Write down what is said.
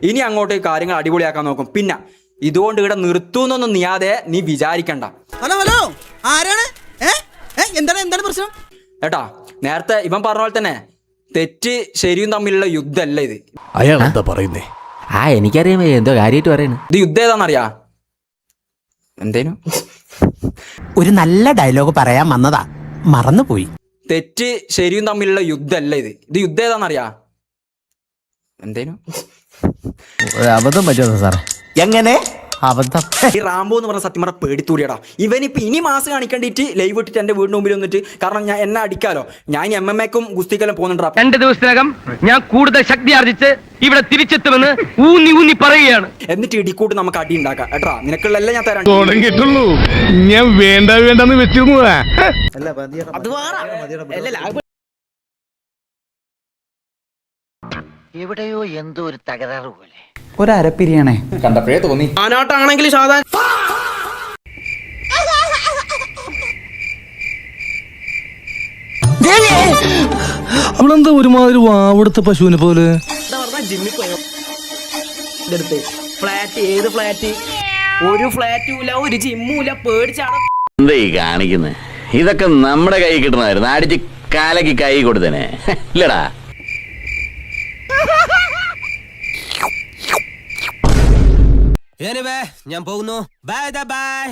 ഇനി അങ്ങോട്ട് കാര്യങ്ങൾ അടിപൊളിയാക്കാൻ നോക്കും. പിന്നെ ഇതുകൊണ്ട് ഇവിടെ നിർത്തൂന്നൊന്നും നീ വിചാരിക്കണ്ട. ഹലോ ആരാണ്? എന്താണ് പ്രശ്നം? ഏട്ടാ നേരത്തെ ഇവൻ പറഞ്ഞ പോലെ തന്നെ തെറ്റ് ശരിയും തമ്മിലുള്ള യുദ്ധമല്ല ഇത്. അയാൾ എന്താ പറയുന്നേ? എനിക്കറിയാം എന്തോ കാര്യമായിട്ട് പറയുന്നത്. ഇത് യുദ്ധം ഏതാണെന്നറിയാ? എന്തേനു ഒരു നല്ല ഡയലോഗ് പറയാൻ വന്നതാ, മറന്നുപോയി. തെറ്റ് ശരിയും തമ്മിലുള്ള യുദ്ധമല്ല ഇത് യുദ്ധം ഏതാണെന്നറിയാ? എന്തേനു അബദ്ധം പറ്റുമോ സാറേ? എങ്ങനെ അബദ്ധം? ഈ റാംബോ എന്ന് പറഞ്ഞ സത്യം പറഞ്ഞ പേടിത്തൂടിയടാ. ഇവനിപ്പോ ഇനി മാസം കാണിക്കേണ്ടിട്ട് ലൈവ് ഇട്ടിട്ട് എന്റെ വീടിന് മുമ്പിൽ വന്നിട്ട്, കാരണം ഞാൻ എന്നെ അടിക്കാലോ, ഞാൻ MMA-ക്കും ഗുസ്തിക്കെല്ലാം പോകുന്നുണ്ടാ. 2 ദിവസത്തിനകം ഞാൻ കൂടുതൽ ശക്തി ആർജിച്ച് ഇവിടെ തിരിച്ചെത്തുമെന്ന് ഊന്നി പറയുകയാണ്. എന്നിട്ട് ഇടിക്കൂട്ട് നമുക്ക് അടി ഉണ്ടാക്കാം. ഏട്ടാ നിനക്കുള്ളെല്ലാം ഞാൻ തരാം. ഞാൻ വേണ്ടെന്ന് വെച്ചിരുന്നതാ. എവിടെയോ എന്തോ ഒരു തകരാറ് പോലെ. ഒരപ്പിരിയാണേ കണ്ടപ്പോഴേ തോന്നി. ആനാട്ടാണെങ്കിൽ സാധാരണ അവളെന്താ ഒരുമാതിരി വാവെടുത്ത പശുവിനെ പോലെ? ജിമ്മിൽ പോയോ? ഫ്ലാറ്റ്, ഏത് ഫ്ലാറ്റ്? ഒരു ഫ്ലാറ്റുമില്ല, ഒരു ജിമ്മുമില്ല, പേടിച്ചാണ്. എന്താ ഈ കാണിക്കുന്നത്? ഇതൊക്കെ നമ്മുടെ കൈ കിട്ടണമായിരുന്നു. അടിച്ച് കാലക്ക് കൈ കൊടുത്തേനെ ഇല്ലടാ. ഞാൻ പോകുന്നു. Bye bye.